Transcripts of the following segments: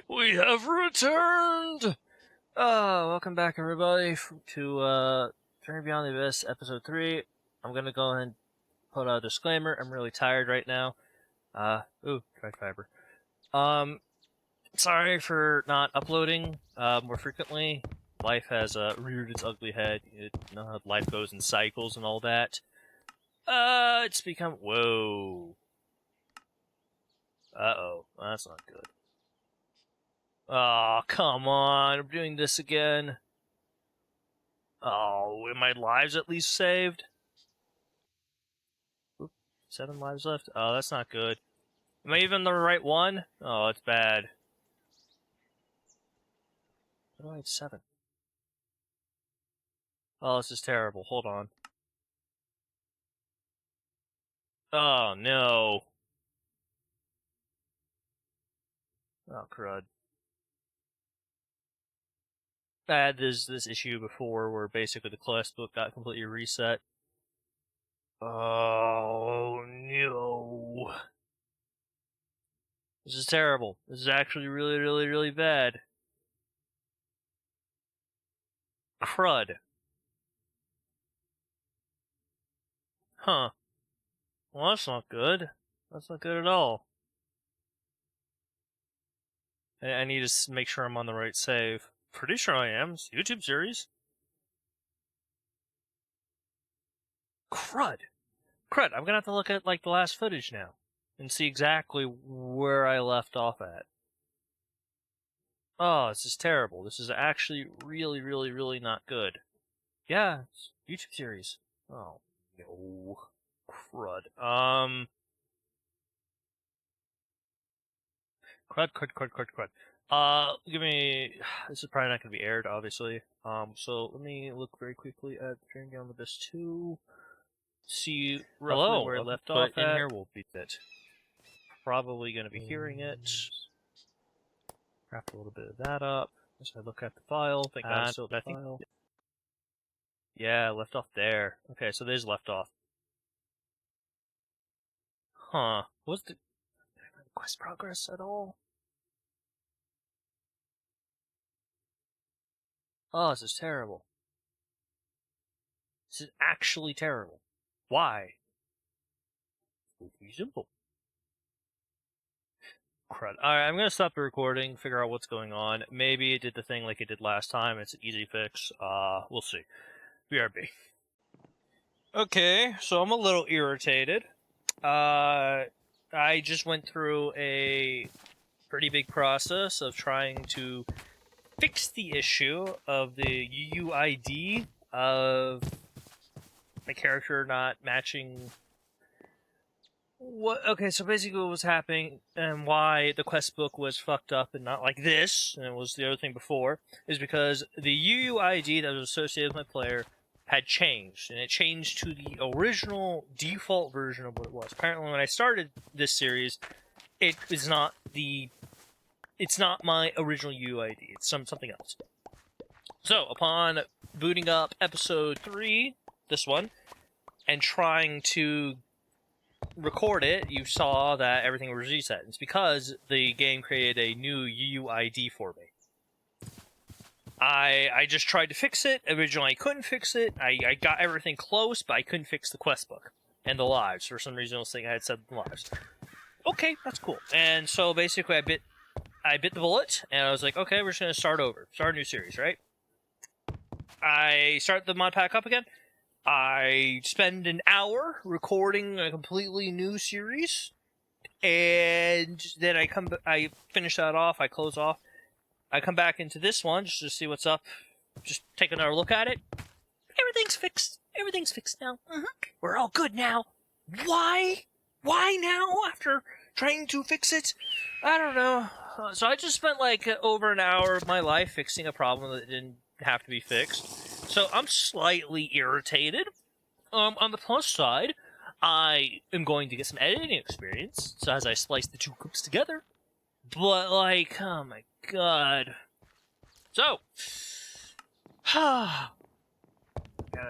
We have returned! Welcome back, everybody, to Journey Beyond the Abyss, Episode 3. I'm gonna go ahead and put a disclaimer. I'm really tired right now. Dry fiber. Sorry for not uploading more frequently. Life has reared its ugly head. You know how life goes in cycles and all that. It's become... Whoa. Uh-oh. That's not good. Oh, come on. I'm doing this again. Oh, are my lives at least saved? Oop, 7 lives left? Oh, that's not good. Am I even the right one? Oh, it's bad. Why do I have 7? Oh, this is terrible. Hold on. Oh, no. Oh, crud. I had this issue before where basically the quest book got completely reset. Oh, no. This is terrible. This is actually really, really, really bad. Crud. Huh. Well, that's not good. That's not good at all. I need to make sure I'm on the right save. Pretty sure I am. It's a YouTube series. Crud. Crud, I'm gonna have to look at, like, the last footage now. And see exactly where I left off at. Oh, this is terrible. This is actually really, really, really not good. Yeah, it's a YouTube series. Oh, no. Crud. Crud. Give me... This is probably not going to be aired, obviously. So let me look very quickly at Journey Beyond the Abyss 2. See roughly where I left off at. In here will be it. Probably going to be hearing it. Wrap a little bit of that up. As I look at the file, think that's still the file. Yeah, left off there. Okay, so there's left off. Huh. Was the quest progress at all? Oh, this is terrible. This is actually terrible. Why? It's pretty simple. Crud. Alright, I'm gonna stop the recording, figure out what's going on. Maybe it did the thing like it did last time. It's an easy fix. We'll see. BRB. Okay, so I'm a little irritated. I just went through a pretty big process of trying to fix the issue of the UUID of my character not matching. Okay, so basically what was happening and why the quest book was fucked up and not like this, and it was the other thing before, is because the UUID that was associated with my player had changed, and it changed to the original default version of what it was. Apparently when I started this series, it is not it's not my original UUID, it's something else. So, upon booting up episode 3, this one, and trying to record it, you saw that everything was reset. It's because the game created a new UUID for me. I just tried to fix it. Originally, I couldn't fix it. I got everything close, but I couldn't fix the quest book and the lives. For some reason, I was thinking I had 7 lives. Okay, that's cool. And so basically, I bit the bullet, and I was like, okay, we're just gonna start over, start a new series, right? I start the mod pack up again. I spend an hour recording a completely new series, and then I finish that off, I close off, I come back into this one just to see what's up, just take another look at it. Everything's fixed. Everything's fixed now. We're all good now. Why? Why now, after trying to fix it? I don't know. So I just spent like over an hour of my life fixing a problem that didn't have to be fixed. So I'm slightly irritated. On the plus side, I am going to get some editing experience, so as I splice the two clips together. But, like, oh my god. So, gotta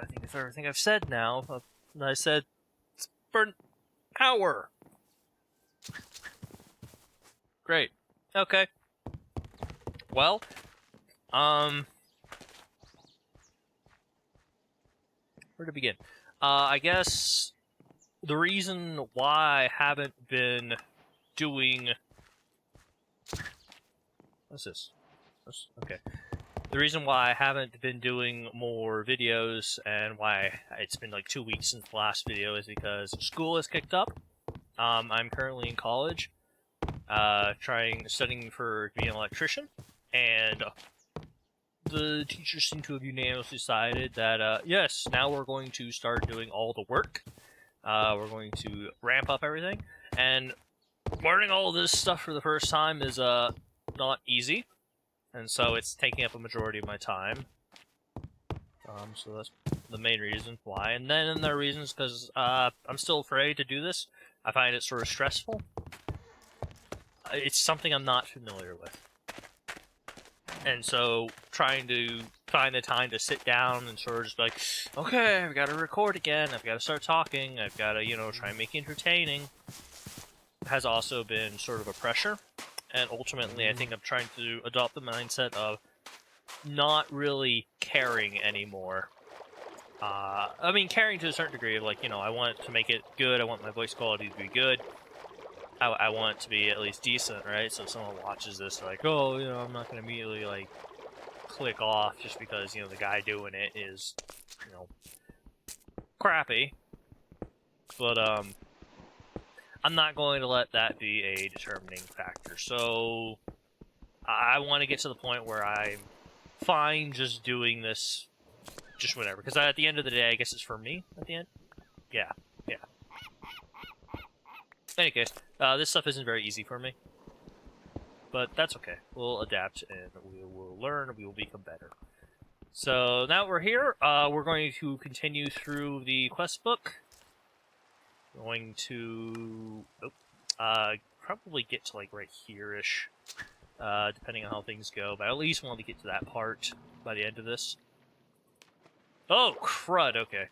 think of everything I've said now. I said, it's for an hour. Great. Okay. Well, where to begin? I guess the reason why I haven't been doing... What's this? Okay. The reason why I haven't been doing more videos and why it's been like 2 weeks since the last video is because school has kicked up. I'm currently in college, studying for being an electrician, and the teachers seem to have unanimously decided that, yes, now we're going to start doing all the work. We're going to ramp up everything, and learning all this stuff for the first time is, not easy, and so it's taking up a majority of my time. So that's the main reason why. And then the reasons because, I'm still afraid to do this. I find it sort of stressful. It's something I'm not familiar with. And so, trying to find the time to sit down and sort of just be like, okay, I've got to record again, I've got to start talking, I've got to, try and make it entertaining, has also been sort of a pressure. And ultimately, I think I'm trying to adopt the mindset of not really caring anymore. I mean, caring to a certain degree of, like, I want to make it good, I want my voice quality to be good, I want it to be at least decent, right? So if someone watches this, they're like, oh, I'm not going to immediately, like, click off just because, the guy doing it is, crappy. But, I'm not going to let that be a determining factor. So, I want to get to the point where I'm fine just doing this, just whatever. Because at the end of the day, I guess it's for me at the end. Yeah. In any case, this stuff isn't very easy for me. But that's okay. We'll adapt and we will learn, we will become better. So now we're here, we're going to continue through the quest book. Going to... probably get to, like, right here-ish. Depending on how things go. But I at least want to get to that part by the end of this. Oh, crud, okay.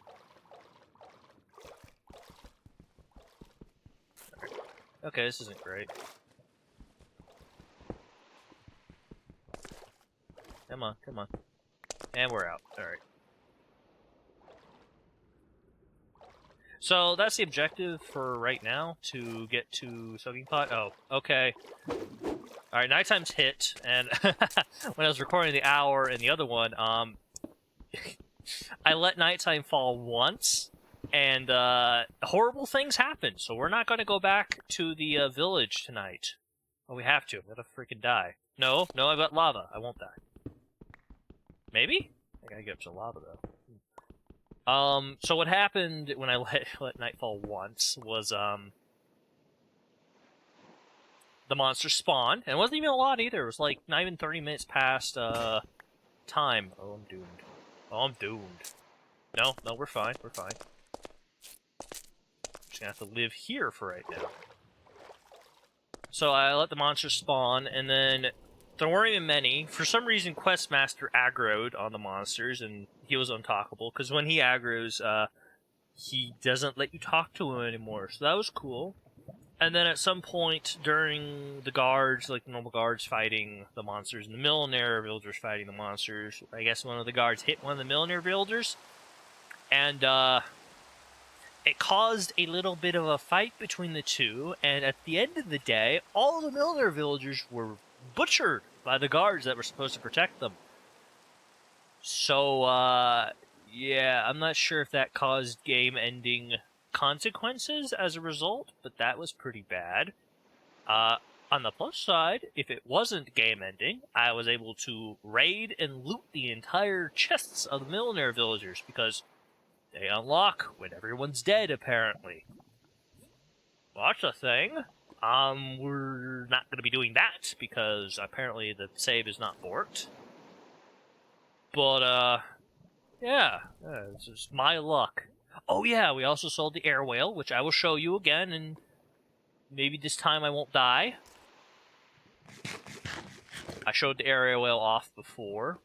Okay, this isn't great. Come on. And we're out. Alright. So, that's the objective for right now, to get to Soaking Pot. Oh, okay. Alright, nighttime's hit, and when I was recording the hour and the other one, I let nighttime fall once, and horrible things happened, so we're not going to go back to the village tonight. Oh, we have to. I'm gonna freaking die. No, I've got lava. I won't die. Maybe? I gotta get up to lava, though. So what happened when I let night fall once was, the monster spawned, and it wasn't even a lot either. It was like not even 30 minutes past, time. Oh, I'm doomed. Oh, I'm doomed. No, we're fine. We're fine. Just gonna have to live here for right now. So I let the monster spawn, and then there weren't even many. For some reason, Questmaster aggroed on the monsters, and he was untalkable, because when he aggroes, he doesn't let you talk to him anymore, so that was cool. And then at some point during the guards, like the normal guards fighting the monsters, and the millionaire villagers fighting the monsters, I guess one of the guards hit one of the millionaire villagers, and it caused a little bit of a fight between the two, and at the end of the day, all the millionaire villagers were butchered by the guards that were supposed to protect them. So, yeah, I'm not sure if that caused game-ending consequences as a result, but that was pretty bad. On the plus side, if it wasn't game-ending, I was able to raid and loot the entire chests of the millionaire villagers, because they unlock when everyone's dead, apparently. Well, that's a thing. We're not going to be doing that, because apparently the save is not borked. But, yeah, it's just my luck. Oh yeah, we also sold the air whale, which I will show you again, and maybe this time I won't die. I showed the air whale off before,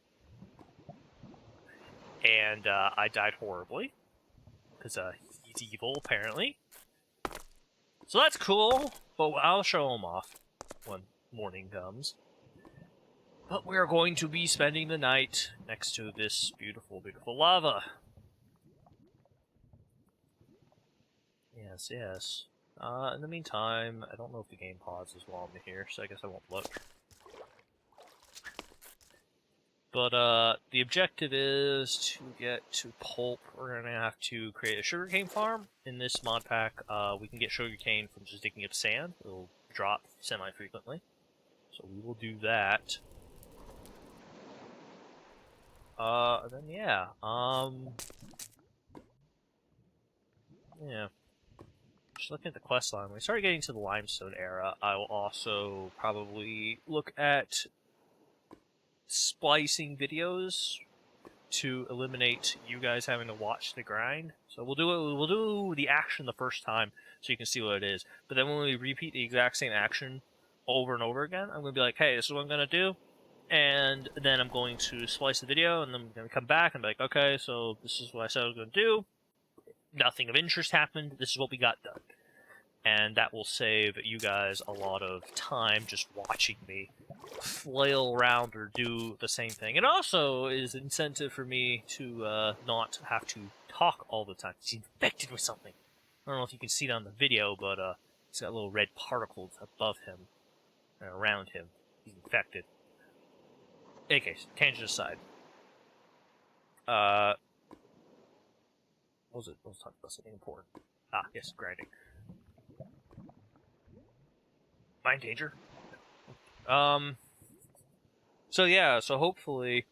and I died horribly, because he's evil, apparently. So that's cool, but I'll show him off when morning comes. But we're going to be spending the night next to this beautiful, beautiful lava. Yes, yes. In the meantime, I don't know if the game pauses while I'm here, so I guess I won't look. But, the objective is to get to pulp. We're gonna have to create a sugarcane farm. In this mod pack, we can get sugarcane from just digging up sand. It'll drop semi-frequently. So we will do that. Then yeah, yeah. Just looking at the quest line, when we start getting to the limestone era, I will also probably look at splicing videos to eliminate you guys having to watch the grind. So we'll do the action the first time so you can see what it is. But then when we repeat the exact same action over and over again, I'm gonna be like, hey, this is what I'm gonna do. And then I'm going to splice the video, and then I'm going to come back and be like, okay, so this is what I said I was going to do. Nothing of interest happened. This is what we got done. And that will save you guys a lot of time just watching me flail around or do the same thing. It also is incentive for me to not have to talk all the time. He's infected with something. I don't know if you can see it on the video, but he's got little red particles above him and around him. He's infected. In any case, tangent aside. What was it? Let's talk about something important. Ah, yes, grinding. Mine danger? So yeah, so hopefully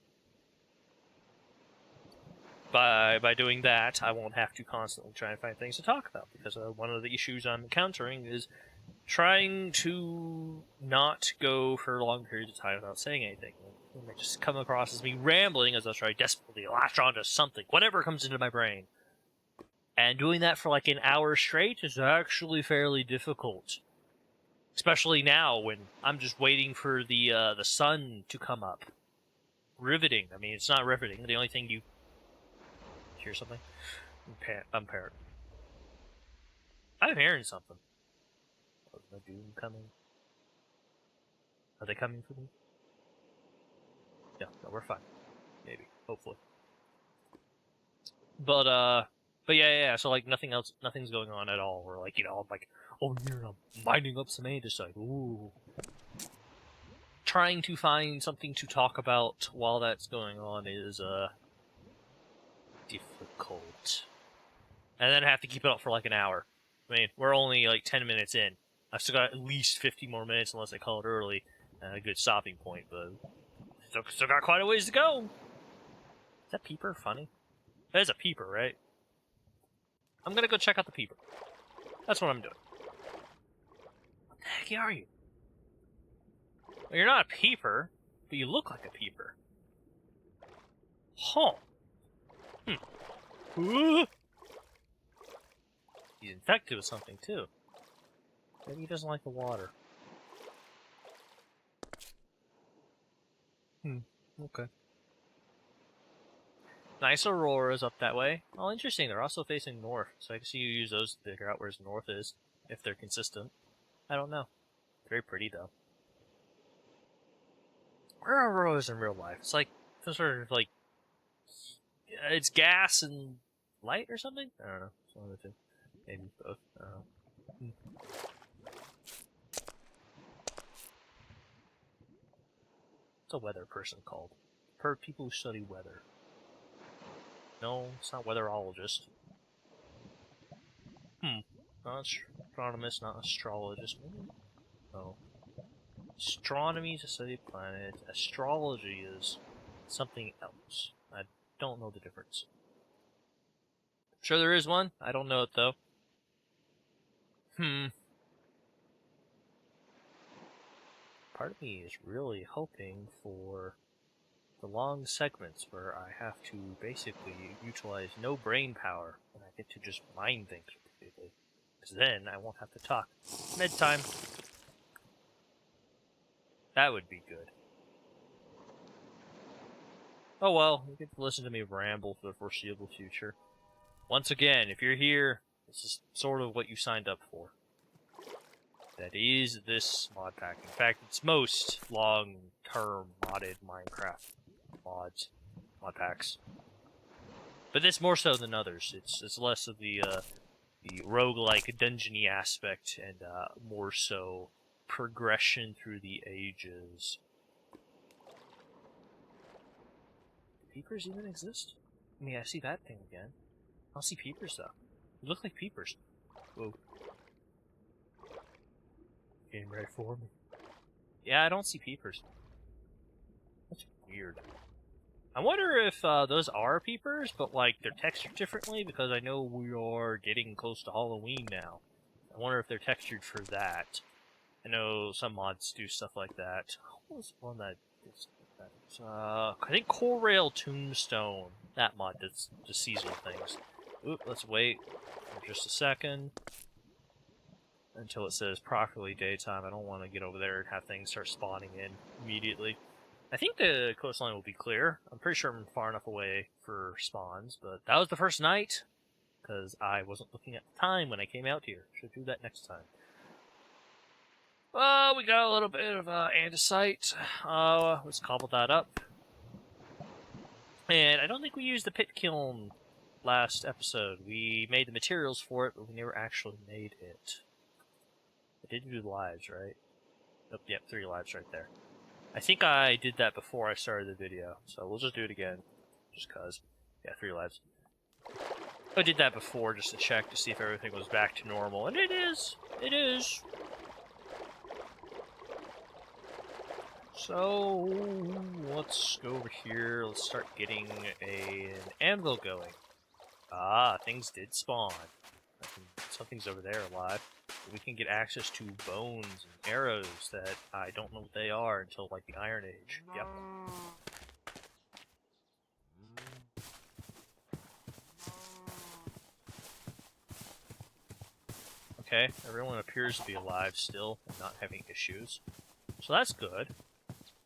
by doing that, I won't have to constantly try and find things to talk about, because one of the issues I'm encountering is trying to not go for long periods of time without saying anything. It may just come across as me rambling as I try desperately to latch onto something, whatever comes into my brain. And doing that for like an hour straight is actually fairly difficult. Especially now, when I'm just waiting for the sun to come up. Riveting. I mean, it's not riveting. The only thing you... Hear something? I'm parrot. I'm hearing something. Is the doom coming? Are they coming for me? No, we're fine. Maybe. Hopefully. But yeah, so like nothing's going on at all. We're like, I'm like, oh, I'm mining up some andesite. Ooh. Trying to find something to talk about while that's going on is, difficult. And then I have to keep it up for like an hour. I mean, we're only like 10 minutes in. I've still got at least 50 more minutes unless I call it early. A good stopping point, but still got quite a ways to go. Is that peeper funny? That is a peeper, right? I'm gonna go check out the peeper. That's what I'm doing. What the heck are you? Well, you're not a peeper, but you look like a peeper. Huh. He's infected with something, too. Maybe he doesn't like the water. Okay. Nice auroras up that way. Oh, interesting. They're also facing north, so I guess you use those to figure out where north is, if they're consistent. I don't know. Very pretty, though. Where are auroras in real life? It's like some sort of, like... It's gas and light or something? I don't know. It's one of the two. Maybe both. I don't know. What's a weather person called? Per people who study weather. No, it's not weatherologist. Not astronomist, not astrologist. No. Astronomy is a study of planets. Astrology is something else. I don't know the difference. Sure there is one. I don't know it, though. Part of me is really hoping for the long segments where I have to basically utilize no brain power and I get to just mine things repeatedly. Because then I won't have to talk. Midtime. That would be good. Oh well, you get to listen to me ramble for the foreseeable future. Once again, if you're here, this is sort of what you signed up for. that is this mod pack. In fact, it's most long-term modded Minecraft mod packs. But this more so than others. It's less of the roguelike dungeony aspect and more so progression through the ages. Do peepers even exist? I mean, I see that thing again. I don't see peepers though. They look like peepers. Whoa. Game right for me. Yeah, I don't see peepers. That's weird. I wonder if those are peepers, but like they're textured differently, because I know we are getting close to Halloween now. I wonder if they're textured for that. I know some mods do stuff like that. What was one that did stuff like that? I think Core Rail Tombstone. That mod does the seasonal things. Oop, let's wait for just a second until it says properly daytime. I don't want to get over there and have things start spawning in immediately. I think the coastline will be clear. I'm pretty sure I'm far enough away for spawns, but that was the first night, because I wasn't looking at the time when I came out here. Should do that next time. Well, we got a little bit of andesite. Let's cobble that up. And I don't think we used the pit kiln last episode. We made the materials for it, but we never actually made it. I did do lives, right? Oh, yep, 3 lives right there. I think I did that before I started the video, so we'll just do it again, just cause. Yeah, 3 lives. I did that before just to check to see if everything was back to normal, and it is! It is! So, let's go over here, let's start getting an anvil going. Ah, things did spawn. Something's over there alive. We can get access to bones and arrows that I don't know what they are until, like, the Iron Age. Yep. Okay, everyone appears to be alive still and not having issues. So that's good.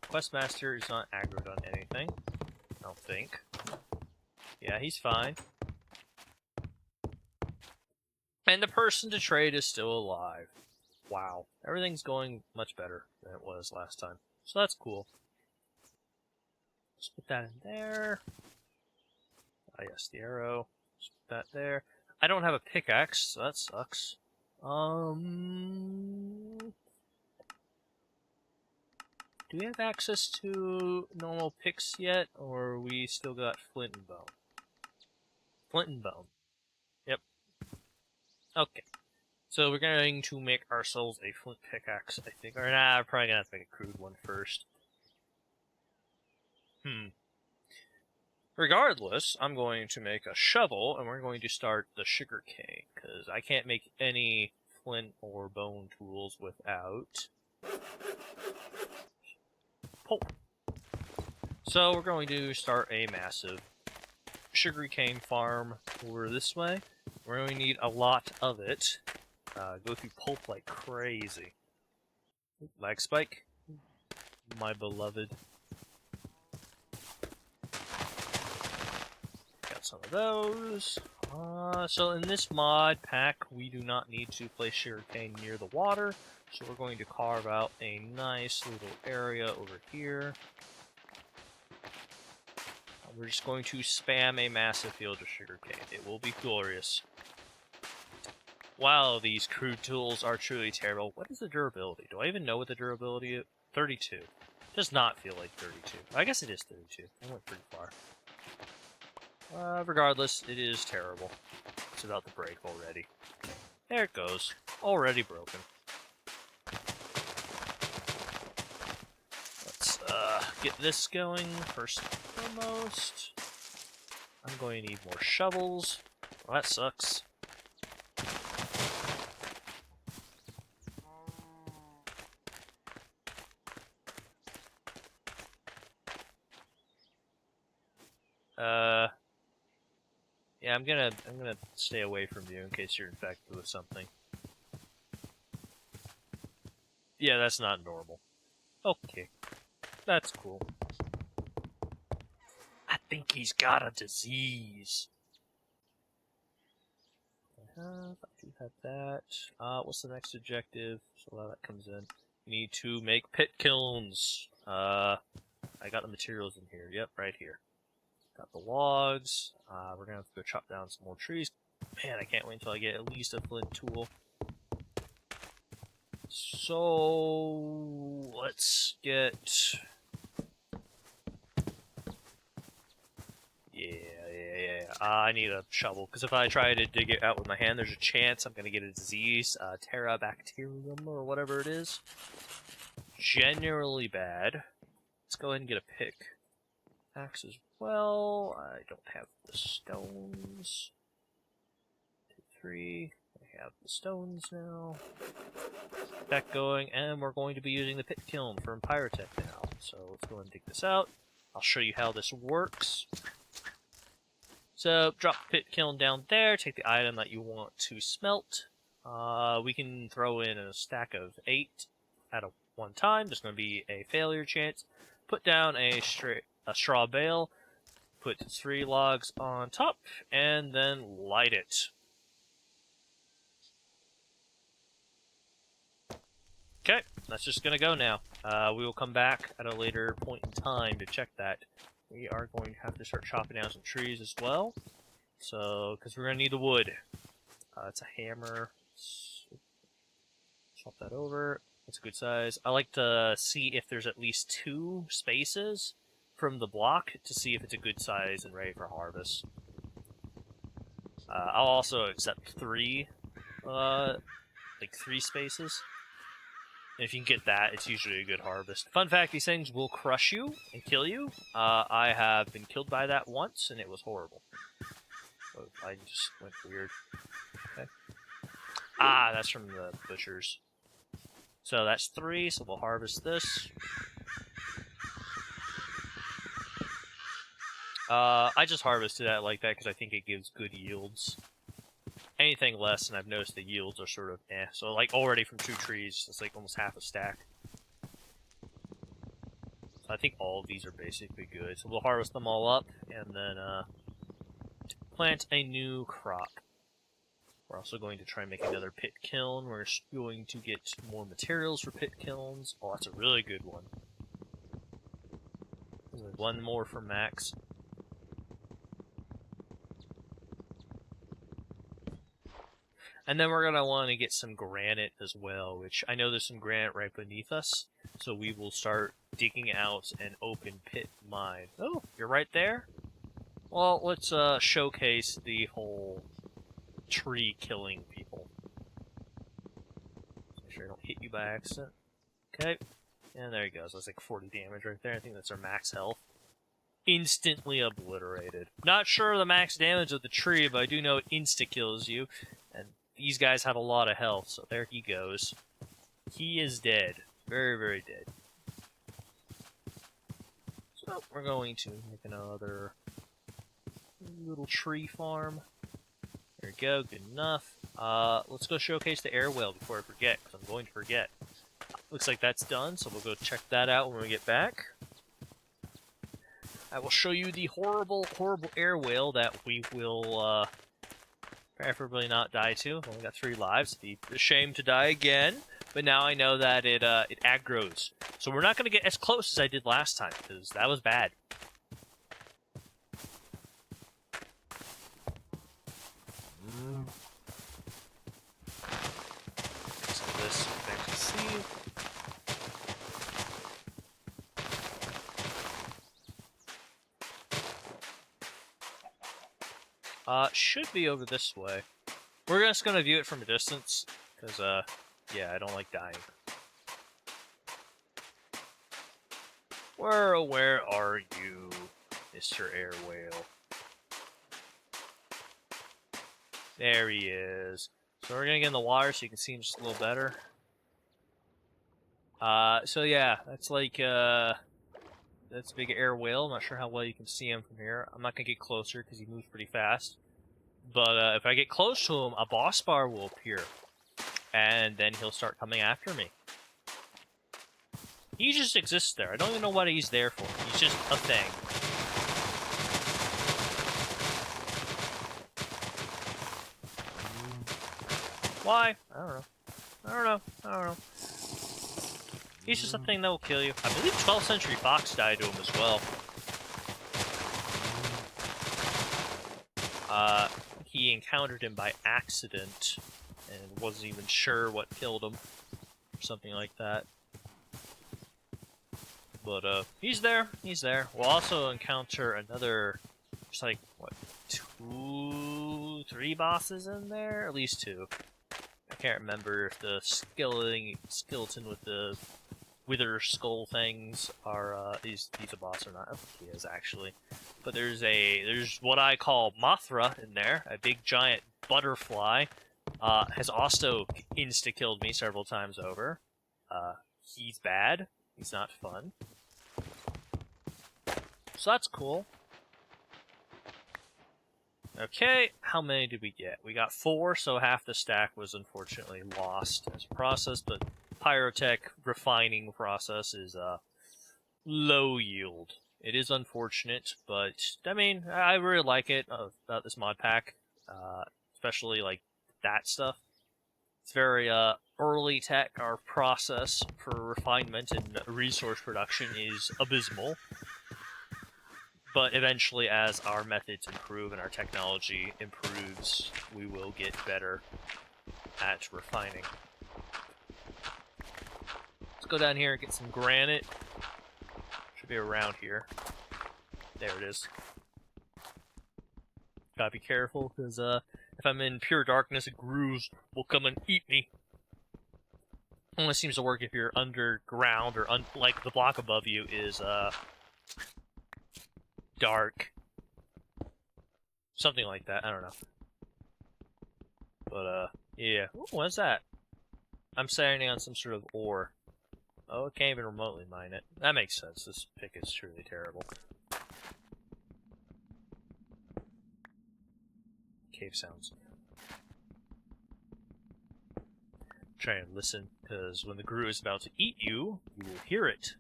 Questmaster is not aggroed on anything. I don't think. Yeah, he's fine. And the person to trade is still alive. Wow. Everything's going much better than it was last time. So that's cool. Let's put that in there. Ah, yes, the arrow. Let's put that there. I don't have a pickaxe, so that sucks. Do we have access to normal picks yet, or we still got flint and bone? Flint and bone. Yep. Okay. So we're going to make ourselves a flint pickaxe, I think. Or nah, we're probably gonna have to make a crude one first. Regardless, I'm going to make a shovel, and we're going to start the sugar cane, because I can't make any flint or bone tools without pulp. So we're going to start a massive sugarcane farm over this way. We're going to need a lot of it. Go through pulp like crazy. Lag spike. My beloved. Got some of those. So in this mod pack, we do not need to place sugarcane near the water. So we're going to carve out a nice little area over here. We're just going to spam a massive field of sugarcane. It will be glorious. Wow, these crude tools are truly terrible. What is the durability? Do I even know what the durability is? 32. Does not feel like 32. I guess it is 32. I went pretty far. Regardless, it is terrible. It's about to break already. There it goes. Already broken. Let's get this going first and foremost. I'm going to need more shovels. Well, that sucks. Yeah, I'm gonna stay away from you in case you're infected with something. Yeah, that's not normal. Okay. That's cool. I think he's got a disease. 5, 2, have that. What's the next objective? So that comes in. We need to make pit kilns. I got the materials in here. Yep, right here. Got the logs. We're gonna have to go chop down some more trees. Man, I can't wait until I get at least a flint tool. So let's get. Yeah. I need a shovel, because if I try to dig it out with my hand, there's a chance I'm going to get a disease, terrabacterium, or whatever it is. Generally bad. Let's go ahead and get a pick. Axe as well. I don't have the stones. 2, 3. I have the stones now. That going, and we're going to be using the pit kiln for Pyrotech now. So let's go ahead and dig this out. I'll show you how this works. So, drop the pit kiln down there, take the item that you want to smelt. We can throw in a stack of 8 at one time. There's going to be a failure chance. Put down a straw bale, put 3 logs on top, and then light it. Okay, that's just going to go now. We will come back at a later point in time to check that. We are going to have to start chopping down some trees as well. So, because we're going to need the wood. It's a hammer. Chop that over. That's a good size. I like to see if there's at least 2 spaces from the block to see if it's a good size and ready for harvest. I'll also accept 3, like 3 spaces. And if you can get that, it's usually a good harvest. Fun fact, these things will crush you and kill you. I have been killed by that once, and it was horrible. So I just went weird. Okay. That's from the butchers. So that's 3, so we'll harvest this. I just harvested that like that because I think it gives good yields. Anything less, and I've noticed the yields are sort of So, like, already from 2 trees, it's like almost half a stack. So I think all of these are basically good. So we'll harvest them all up, and then plant a new crop. We're also going to try and make another pit kiln. We're going to get more materials for pit kilns. Oh, that's a really good one. There's 1 more for Max. And then we're going to want to get some granite as well, which I know there's some granite right beneath us. So we will start digging out an open pit mine. Oh, you're right there? Well, let's showcase the whole tree killing people. Make sure I don't hit you by accident. Okay. And there he goes. That's like 40 damage right there. I think that's our max health. Instantly obliterated. Not sure of the max damage of the tree, but I do know it insta-kills you. And these guys have a lot of health, so there he goes. He is dead. Very, very dead. So, we're going to make another little tree farm. There we go, good enough. Let's go showcase the air whale before I forget, because I'm going to forget. Looks like that's done, so we'll go check that out when we get back. I will show you the horrible, horrible air whale that we will, preferably not die to. I've only got 3 lives. It'd be a shame to die again, but now I know that it aggroes. So we're not going to get as close as I did last time, because that was bad. Some of this back to see. Should be over this way. We're just gonna view it from a distance, because, yeah, I don't like dying. Where are you, Mr. Air Whale? There he is. So we're gonna get in the water so you can see him just a little better. So yeah, that's like, that's a big air whale. I'm not sure how well you can see him from here. I'm not gonna get closer because he moves pretty fast. But if I get close to him, a boss bar will appear. And then he'll start coming after me. He just exists there. I don't even know what he's there for. He's just a thing. Why? I don't know. I don't know. I don't know. He's just a thing that will kill you. I believe 12th Century Fox died to him as well. He encountered him by accident and wasn't even sure what killed him. Or something like that. But, he's there. He's there. We'll also encounter another, there's like, what, 2, 3 bosses in there? At least 2. I can't remember if the skeleton with the wither skull things are, he's a boss or not. I don't think he is, actually. But there's what I call Mothra in there, a big giant butterfly. Has also insta-killed me several times over. He's bad. He's not fun. So that's cool. Okay, how many did we get? We got 4, so half the stack was unfortunately lost as a process, but Pyrotech refining process is low yield. It is unfortunate, but I mean, I really like it about this mod pack, especially like that stuff. It's very early tech. Our process for refinement and resource production is abysmal. But eventually, as our methods improve and our technology improves, we will get better at refining. Let's go down here and get some granite. Should be around here. There it is. Gotta be careful, because if I'm in pure darkness, grooves will come and eat me. Only seems to work if you're underground, or like the block above you is dark. Something like that, I don't know. But, yeah. Ooh, what's that? I'm standing on some sort of ore. Oh, it can't even remotely mine it. That makes sense. This pick is truly terrible. Cave sounds. Try and listen, because when the Gru is about to eat you, you will hear it.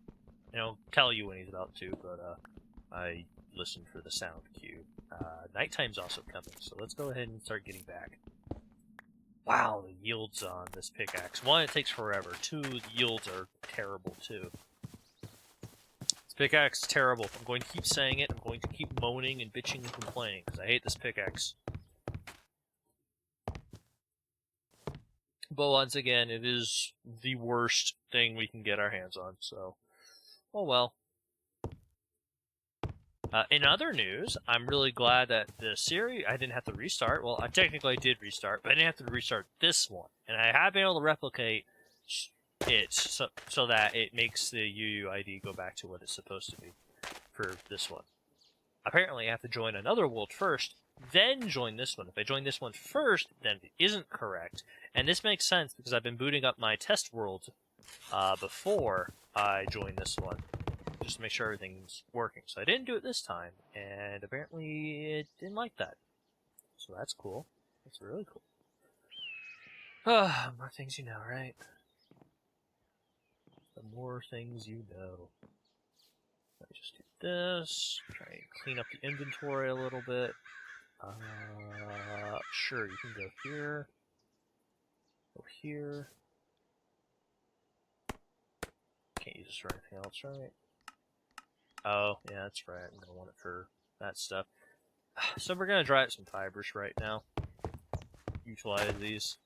And I'll tell you when he's about to, but, I listen for the sound cue. Nighttime's also coming, so let's go ahead and start getting back. Wow, the yields on this pickaxe. 1, it takes forever. 2, the yields are terrible, too. This pickaxe is terrible. I'm going to keep saying it. I'm going to keep moaning and bitching and complaining, because I hate this pickaxe. But once again, it is the worst thing we can get our hands on, so... oh well. In other news, I'm really glad that the series, I didn't have to restart. Well, I technically did restart, but I didn't have to restart this one. And I have been able to replicate it so that it makes the UUID go back to what it's supposed to be for this one. Apparently, I have to join another world first, then join this one. If I join this one first, then it isn't correct. And this makes sense because I've been booting up my test world before I join this one, just to make sure everything's working. So I didn't do it this time, and apparently it didn't like that. So that's cool. That's really cool. More things you know, right? The more things you know. Let me just do this. Try and clean up the inventory a little bit. Sure, you can go here. Go here. Can't use this for anything else, right? Oh, yeah, that's right. I'm gonna want it for that stuff. So we're gonna dry up some fibers right now. Utilize these.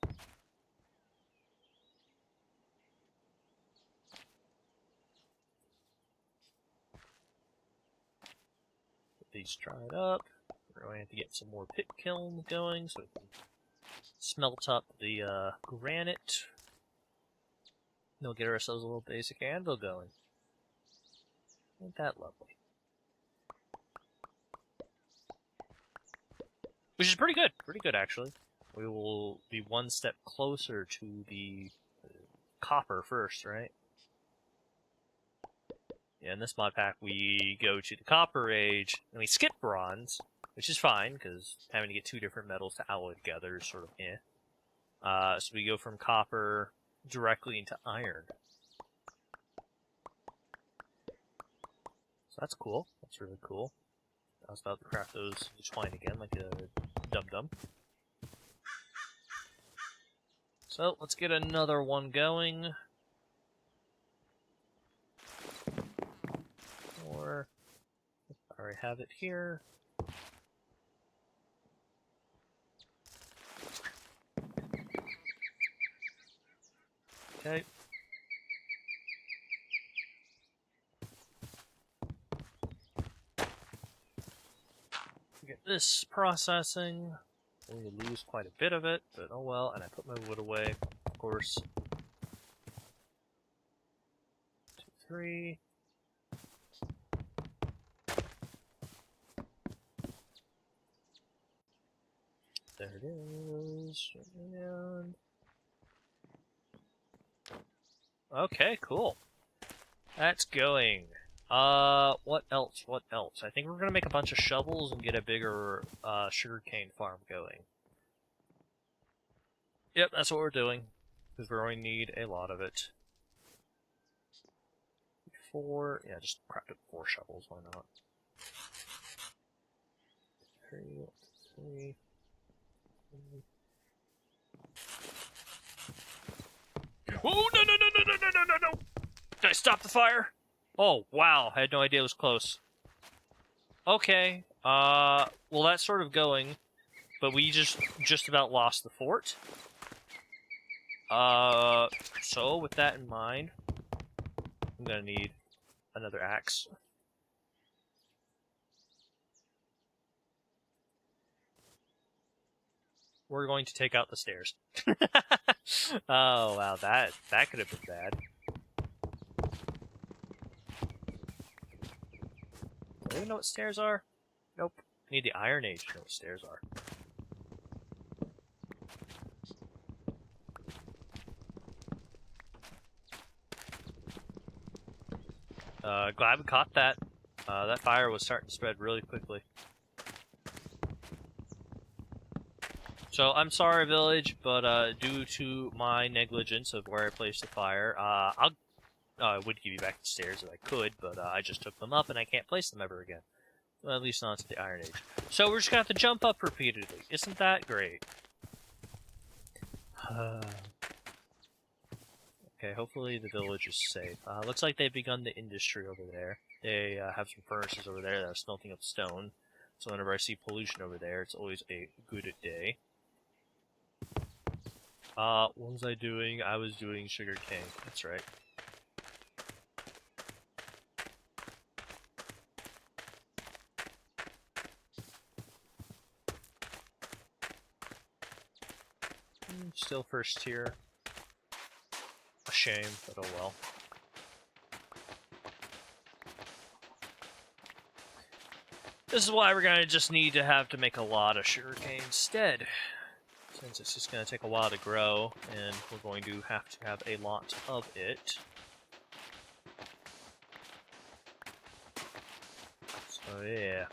Get these dried up. We're going to have to get some more pit kilns going so we can smelt up the granite. And we'll get ourselves a little basic anvil going. Ain't that lovely? Which is pretty good actually. We will be one step closer to the copper first, right? Yeah, in this mod pack we go to the Copper Age, and we skip Bronze, which is fine, because having to get 2 different metals to alloy together is sort of eh. So we go from Copper directly into Iron. So that's cool. That's really cool. I was about to craft those twine again, like a dum-dum. Well, let's get another one going. Or I already have it here. Okay. Get this processing. I'm going to lose quite a bit of it, but oh well. And I put my wood away, of course. 2, 3. There it is. And okay, cool. That's going. What else? What else? I think we're gonna make a bunch of shovels and get a bigger sugarcane farm going. Yep, that's what we're doing. Because we're going to need a lot of it. 4, yeah, just craft up 4 shovels, why not? 3, 3. Oh, no, no, no, no, no, no, no, no, no! Did I stop the fire? Oh, wow, I had no idea it was close. Okay, well, that's sort of going, but we just about lost the fort. So with that in mind, I'm gonna need another axe. We're going to take out the stairs. Oh, wow, that could have been bad. Do I even know what stairs are? Nope. I need the Iron Age to know what stairs are. Glad we caught that. That fire was starting to spread really quickly. So, I'm sorry, village, but due to my negligence of where I placed the fire, I would give you back the stairs if I could, but I just took them up and I can't place them ever again. Well, at least not to the Iron Age. So we're just gonna have to jump up repeatedly. Isn't that great? Okay, hopefully the village is safe. Looks like they've begun the industry over there. They have some furnaces over there that are smelting up stone. So whenever I see pollution over there, it's always a good day. What was I doing? I was doing sugarcane. That's right. Still first tier. A shame, but oh well. This is why we're gonna just need to have to make a lot of sugarcane instead. Since it's just gonna take a while to grow, and we're going to have a lot of it. So yeah.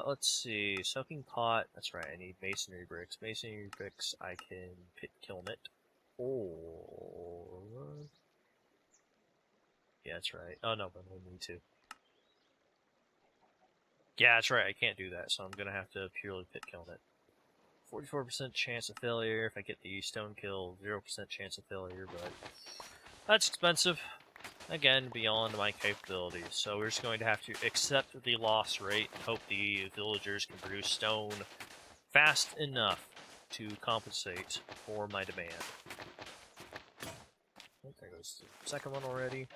Let's see. Soaking pot. That's right, I need masonry bricks. Masonry bricks, I can pit kiln it. Or... yeah, that's right. Oh no, but I need to. Yeah, that's right, I can't do that, so I'm gonna have to purely pit kiln it. 44% chance of failure if I get the stone kill, 0% chance of failure, but that's expensive. Again, beyond my capabilities. So we're just going to have to accept the loss rate and hope the villagers can produce stone fast enough to compensate for my demand. Oh, there goes the second one already.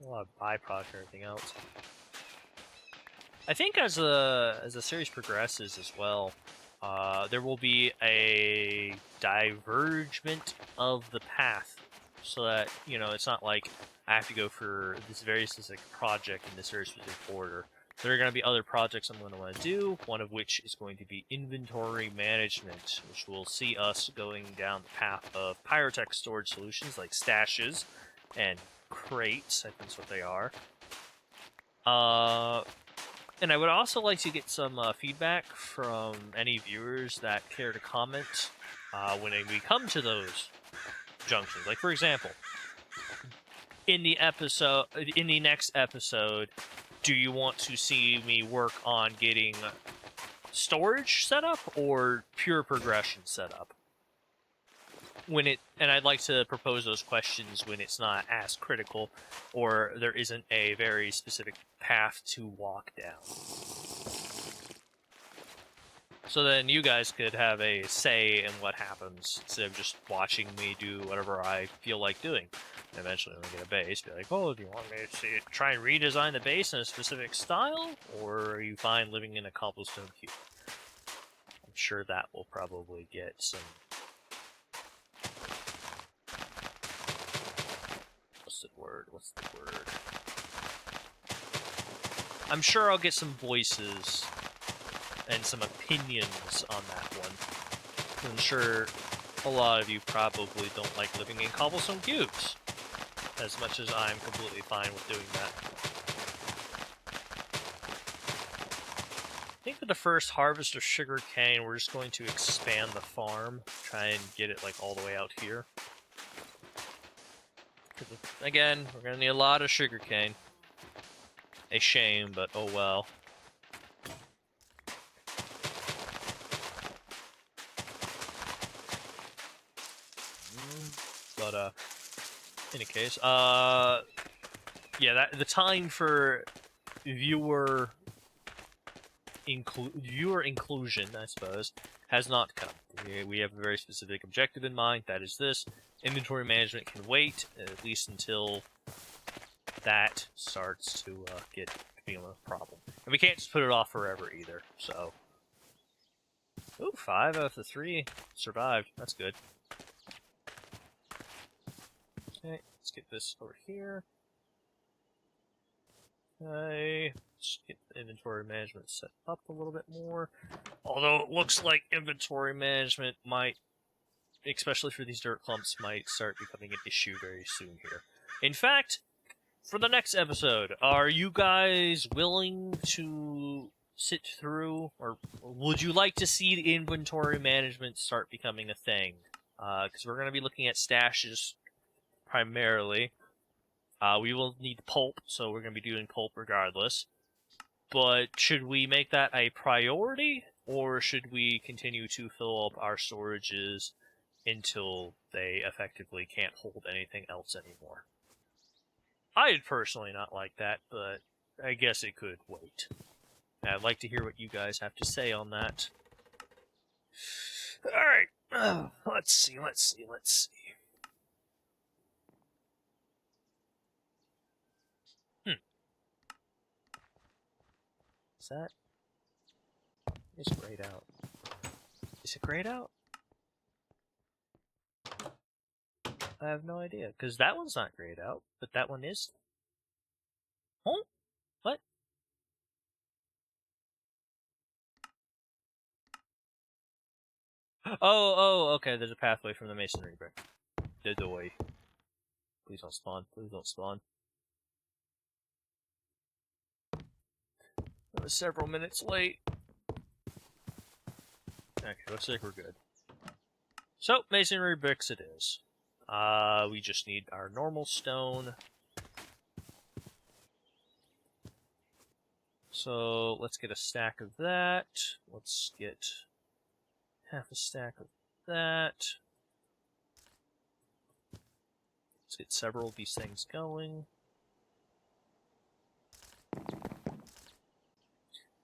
A lot of byproduct and everything else. I think as the series progresses as well, there will be a divergement of the path, so that, you know, it's not like I have to go for this very specific project in this very specific order. There are going to be other projects I'm going to want to do, one of which is going to be inventory management, which will see us going down the path of pyrotech storage solutions like stashes and crates, I think that's what they are. And I would also like to get some feedback from any viewers that care to comment when we come to those junctions. Like, for example, in the next episode, do you want to see me work on getting storage set up or pure progression set up? And I'd like to propose those questions when it's not as critical, or there isn't a very specific path to walk down. So then you guys could have a say in what happens, instead of just watching me do whatever I feel like doing. And eventually when I get a base, be like, oh, do you want me to try and redesign the base in a specific style? Or are you fine living in a cobblestone cube? I'm sure that will probably get some... What's the word? I'm sure I'll get some voices and some opinions on that one. I'm sure a lot of you probably don't like living in cobblestone cubes, as much as I'm completely fine with doing that. I think for the first harvest of sugar cane, we're just going to expand the farm, try and get it like all the way out here. Again, we're going to need a lot of sugarcane. A shame, but oh well. But, in any case, yeah, the time for viewer inclusion, I suppose, has not come. We have a very specific objective in mind, that is this. Inventory management can wait, at least until that starts to become a problem. And we can't just put it off forever either, so... Ooh, 5 out of the 3 survived. That's good. Okay, let's get this over here. Okay, let's get the inventory management set up a little bit more. Although it looks like inventory management might, especially for these dirt clumps, might start becoming an issue very soon here. In fact, for the next episode, are you guys willing to sit through, or would you like to see the inventory management start becoming a thing? Because we're going to be looking at stashes primarily. We will need pulp, so we're going to be doing pulp regardless. But should we make that a priority, or should we continue to fill up our storages until they effectively can't hold anything else anymore? I'd personally not like that, but I guess it could wait. I'd like to hear what you guys have to say on that. Alright, let's see. Is that... It's grayed out. Is it grayed out? I have no idea, because that one's not grayed out, but that one is. Huh? What? Oh, okay, there's a pathway from the masonry brick. The doorway. Please don't spawn, please don't spawn. I was several minutes late. Okay, looks like we're good. So, masonry bricks it is. We just need our normal stone. So, let's get a stack of that. Let's get half a stack of that. Let's get several of these things going.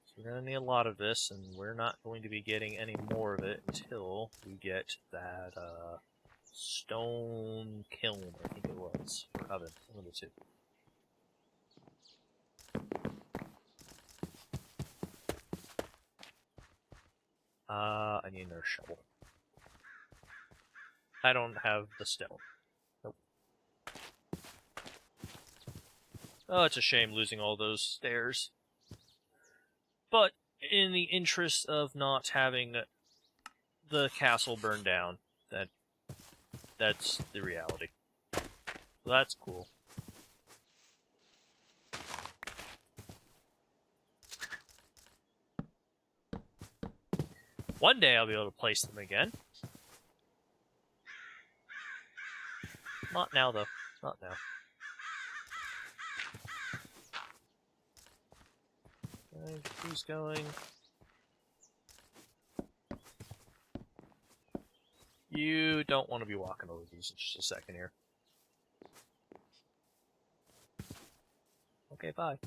So we're going to need a lot of this, and we're not going to be getting any more of it until we get that stone kiln, I think it was, or oven, one of the two. I need another shovel. I don't have the stone. Nope. Oh, it's a shame losing all those stairs. But in the interest of not having the castle burn down, that's the reality. So that's cool. One day I'll be able to place them again. Not now, though. Not now. He's going. You don't want to be walking over these in just a second here. Okay, bye.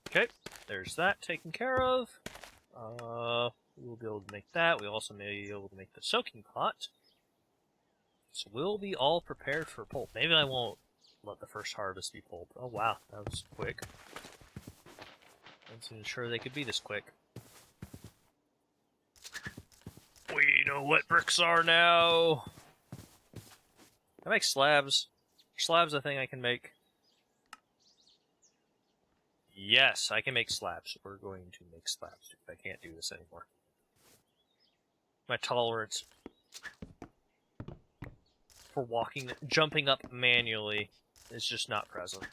Okay, there's that taken care of. We'll be able to make that. We also may be able to make the soaking pot. So we'll be all prepared for pulp. Maybe I won't let the first harvest be pulp. Oh wow, that was quick. I wasn't sure they could be this quick. We know what bricks are now. I make slabs. Slabs, I think I can make. Yes, I can make slabs. We're going to make slabs. I can't do this anymore. My tolerance for jumping up manually is just not present.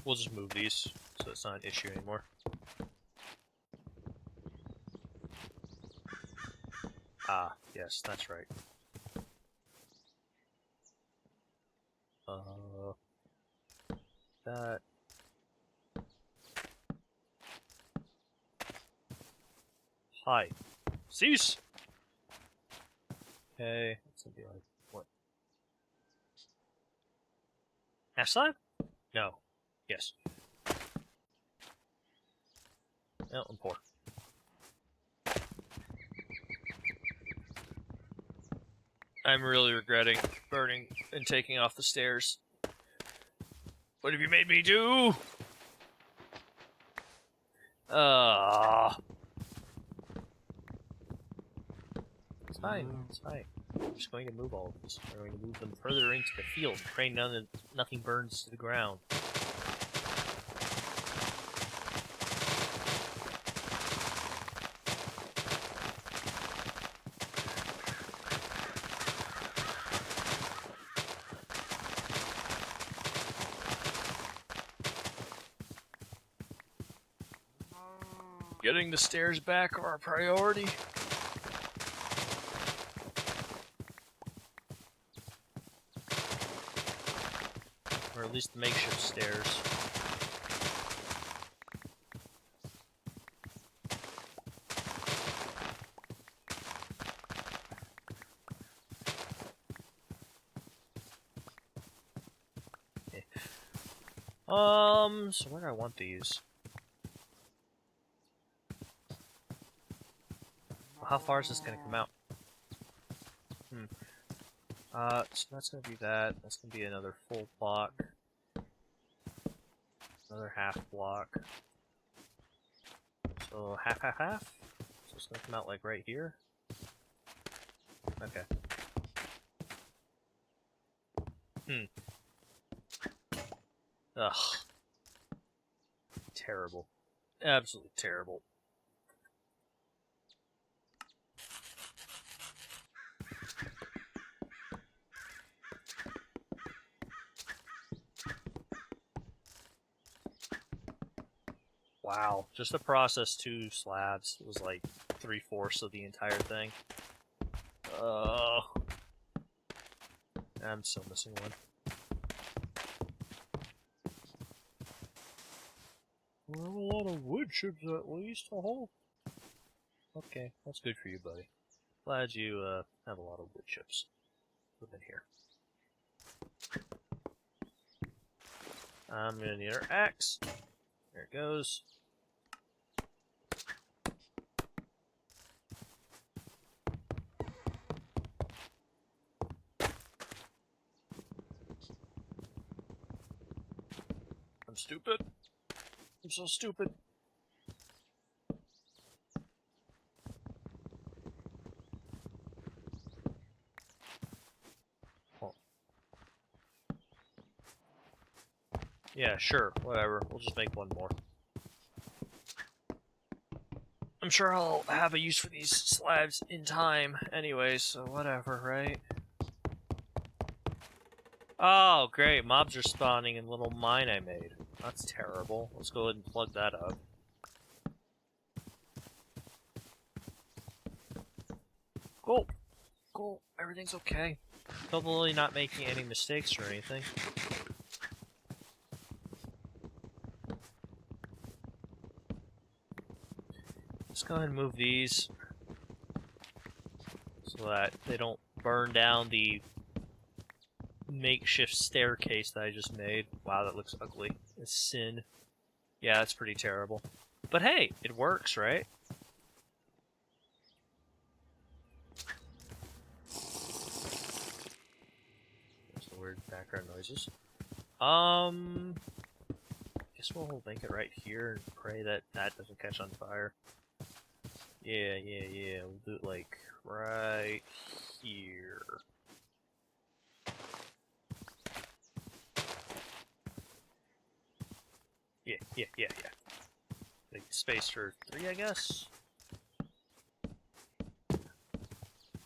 We'll just move these, so it's not an issue anymore. Ah, yes, that's right. That. Hi. Cease! Okay, it's gonna be like, what? Half slab? No. Yes. No, and pour. I'm really regretting burning and taking off the stairs. What have you made me do? It's fine. It's fine. I'm just going to move all of these. We're going to move them further into the field, praying nothing burns to the ground. Getting the stairs back are our priority. Or at least the makeshift stairs. Okay. So where do I want these? How far is this gonna come out? So that's gonna be that. That's gonna be another full block. Another half block. So half, half, half. So it's gonna come out like right here. Okay. Ugh. Terrible. Absolutely terrible. Wow, just to process 2 slabs was like 3/4 of the entire thing. I'm still missing one. We have a lot of wood chips at least. Oh, okay, that's good for you, buddy. Glad you have a lot of wood chips within here. I'm gonna need our axe. There it goes. I'm stupid. I'm so stupid. Oh. Yeah, sure, whatever. We'll just make one more. I'm sure I'll have a use for these slabs in time anyway, so whatever, right? Oh, great. Mobs are spawning in the little mine I made. That's terrible. Let's go ahead and plug that up. Cool. Cool. Everything's okay. Hopefully not making any mistakes or anything. Let's go ahead and move these so that they don't burn down the makeshift staircase that I just made. Wow, that looks ugly. It's sin. Yeah, that's pretty terrible. But hey, it works, right? There's the weird background noises. Guess we'll make it right here and pray that that doesn't catch on fire. Yeah. We'll do it like right here. Yeah. Make space for 3, I guess.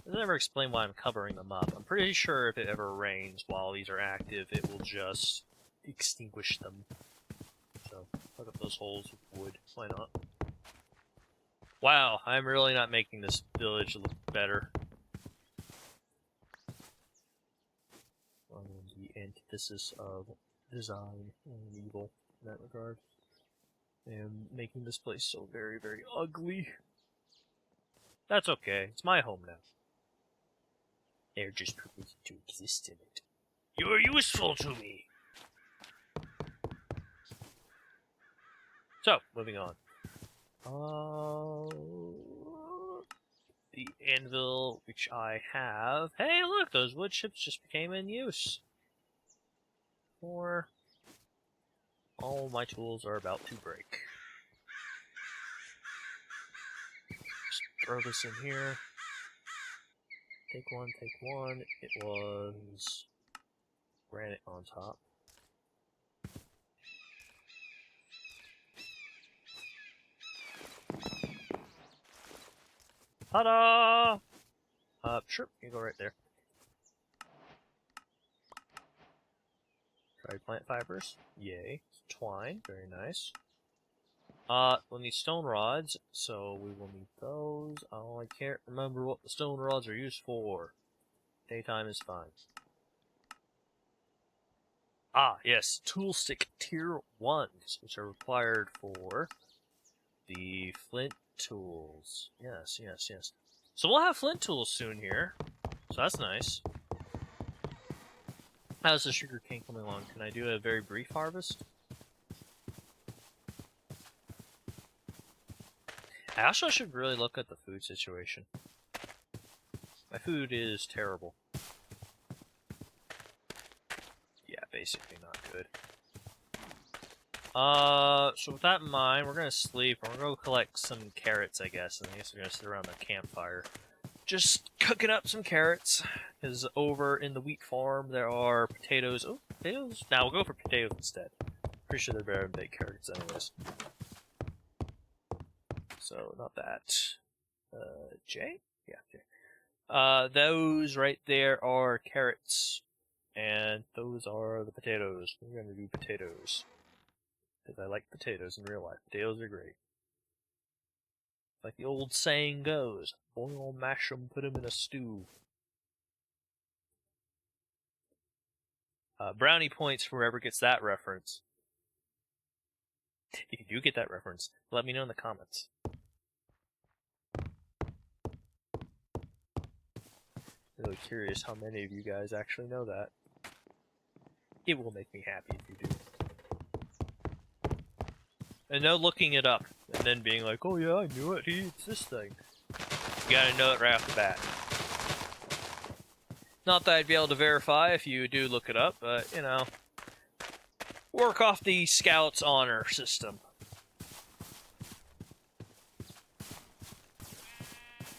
Doesn't ever explain why I'm covering them up. I'm pretty sure if it ever rains while these are active, it will just extinguish them. So, plug up those holes with wood. Why not? Wow, I'm really not making this village look better. The antithesis of design and evil in that regard. And making this place so very, very ugly. That's okay. It's my home now. They're just permitted to exist in it. You're useful to me! So, moving on. The anvil, which I have. Hey, look! Those wood chips just became in use. Or all my tools are about to break. Just throw this in here. Take one. It was granite on top. Ta-da! Sure, you go right there. Dried plant fibers. Yay. Twine, very nice. We'll need stone rods, so we will need those. Oh, I can't remember what the stone rods are used for. Daytime is fine. Ah, yes, tool stick tier 1s, which are required for the flint tools. Yes. So we'll have flint tools soon here, so that's nice. How's the sugar cane coming along? Can I do a very brief harvest? I also should really look at the food situation. My food is terrible. Yeah, basically not good. So with that in mind, we're gonna sleep, and we're gonna go collect some carrots, I guess, and I guess we're gonna sit around the campfire. Just cooking up some carrots, because over in the wheat farm there are potatoes. Oh, potatoes? Now we'll go for potatoes instead. Pretty sure they're better than baked carrots anyways. So, not that. J? Yeah, J. Those right there are carrots. And those are the potatoes. We're gonna do potatoes. Because I like potatoes in real life. Potatoes are great. Like the old saying goes, boil, mash 'em, put 'em in a stew. Brownie points for whoever gets that reference. If you do get that reference, let me know in the comments. Really curious how many of you guys actually know that. It will make me happy if you do. And no looking it up, and then being like, oh yeah, I knew it, it's this thing. You gotta know it right off the bat. Not that I'd be able to verify if you do look it up, but, you know, work off the Scouts honor system.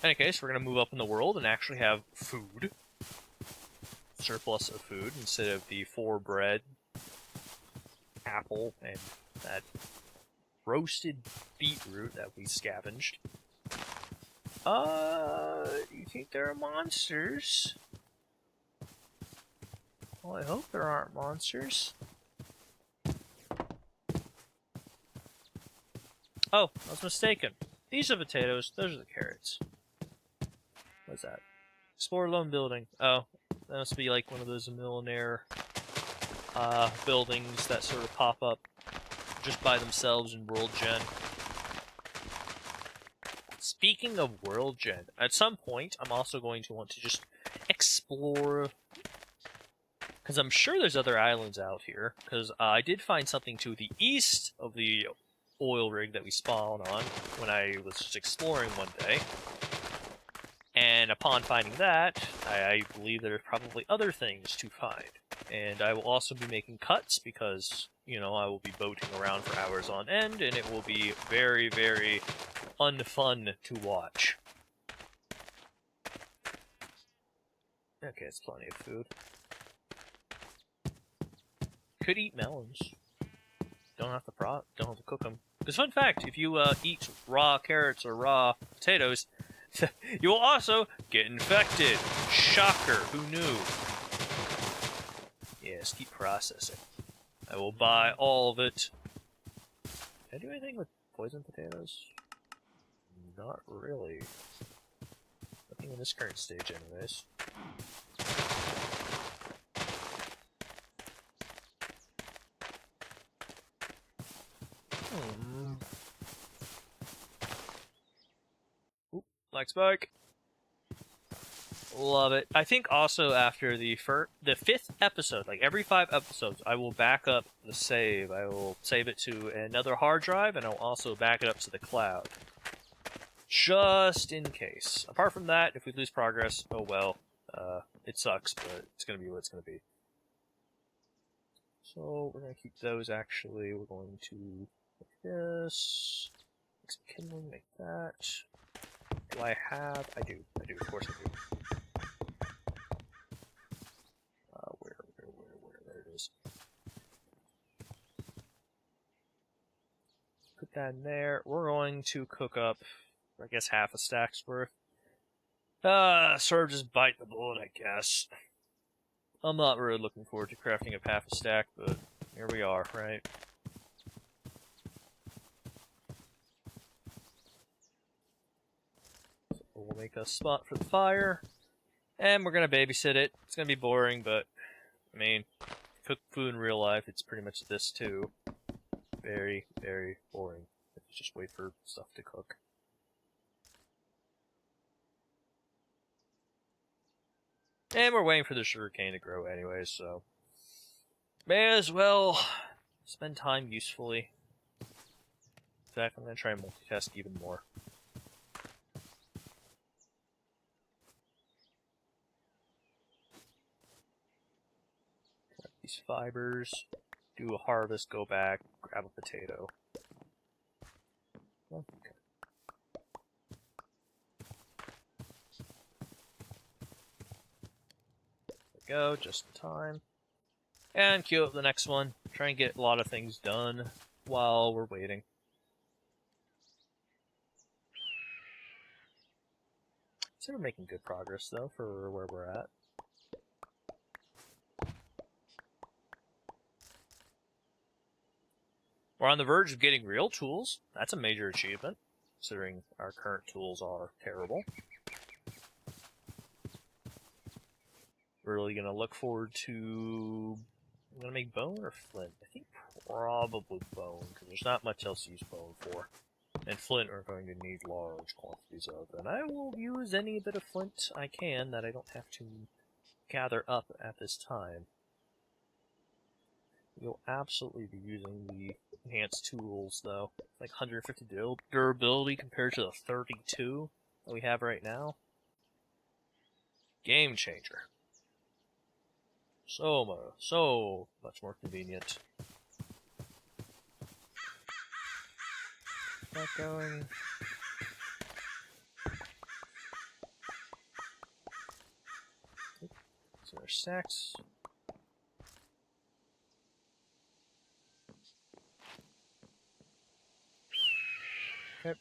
In any case, we're going to move up in the world and actually have food. Surplus of food instead of the 4 bread, apple, and that roasted beetroot that we scavenged. You think there are monsters? Well, I hope there aren't monsters. Oh, I was mistaken. These are potatoes, those are the carrots. What's that? Explore lone building. Oh, that must be like one of those millionaire buildings that sort of pop up just by themselves in World Gen. Speaking of World Gen, at some point I'm also going to want to just explore, because I'm sure there's other islands out here, because I did find something to the east of the oil rig that we spawned on when I was just exploring one day. And upon finding that, I believe there are probably other things to find. And I will also be making cuts because, you know, I will be boating around for hours on end, and it will be very, very unfun to watch. Okay, it's plenty of food. Could eat melons. Don't have to cook them. Because fun fact, if you eat raw carrots or raw potatoes, you will also get infected. Shocker, who knew? Yes, keep processing. I will buy all of it. Can I do anything with poison potatoes? Not really. Nothing in this current stage, anyways. Oop, like spike. Love it. I think also after the fifth episode, like every 5 episodes, I will back up the save. I will save it to another hard drive, and I'll also back it up to the cloud. Just in case. Apart from that, if we lose progress, oh well. It sucks, but it's going to be what it's going to be. So, we're going to keep those, actually. We're going to make this. Make some kindling, make that. Do I have... I do, of course I do. Where, there it is. Put that in there. We're going to cook up, I guess, half a stack's worth. Sort of just bite the bullet, I guess. I'm not really looking forward to crafting up half a stack, but here we are, right? So we'll make a spot for the fire, and we're gonna babysit it. It's gonna be boring, but, I mean, cook food in real life, it's pretty much this too. Very, very boring. Just wait for stuff to cook. And we're waiting for the sugarcane to grow anyway, so may as well spend time usefully. In fact, I'm going to try and multitask even more. Grab these fibers, do a harvest, go back, grab a potato. Okay. Go, just in time. And queue up the next one. Try and get a lot of things done while we're waiting. So we're making good progress, though, for where we're at. We're on the verge of getting real tools. That's a major achievement, considering our current tools are terrible. Really gonna look forward to... I'm gonna make bone or flint? I think probably bone, because there's not much else to use bone for. And flint we're going to need large quantities of, and I will use any bit of flint I can that I don't have to gather up at this time. You'll absolutely be using the enhanced tools, though. Like 150 durability compared to the 32 that we have right now. Game changer. So much more convenient. Not going. So our stacks. Okay.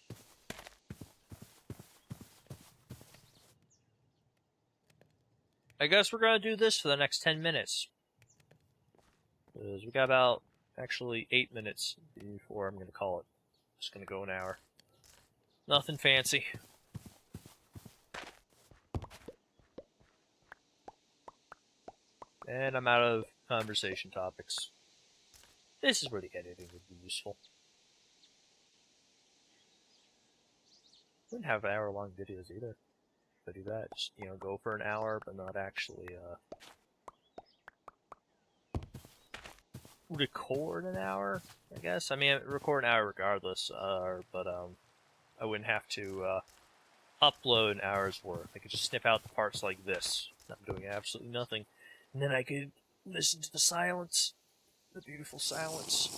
I guess we're gonna do this for the next 10 minutes. Because we got about, actually, 8 minutes before I'm gonna call it. Just gonna go an hour. Nothing fancy. And I'm out of conversation topics. This is where the editing would be useful. Wouldn't have hour-long videos either. If I do that, just, you know, go for an hour, but not actually, record an hour, I guess. I mean, record an hour regardless, but, I wouldn't have to, upload an hour's worth. I could just snip out the parts like this. I'm doing absolutely nothing. And then I could listen to the silence. The beautiful silence.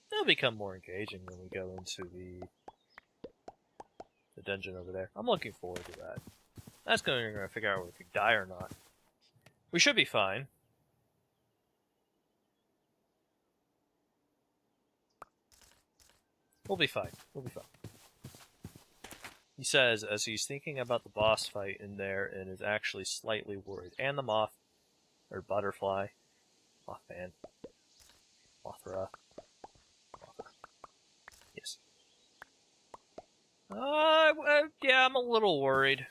It'll become more engaging when we go into the dungeon over there. I'm looking forward to that. That's going to figure out if we die or not. We should be fine. We'll be fine. We'll be fine. He says, as he's thinking about the boss fight in there and is actually slightly worried. And the moth, or butterfly. Mothman. Mothra. Yes. Yeah, I'm a little worried.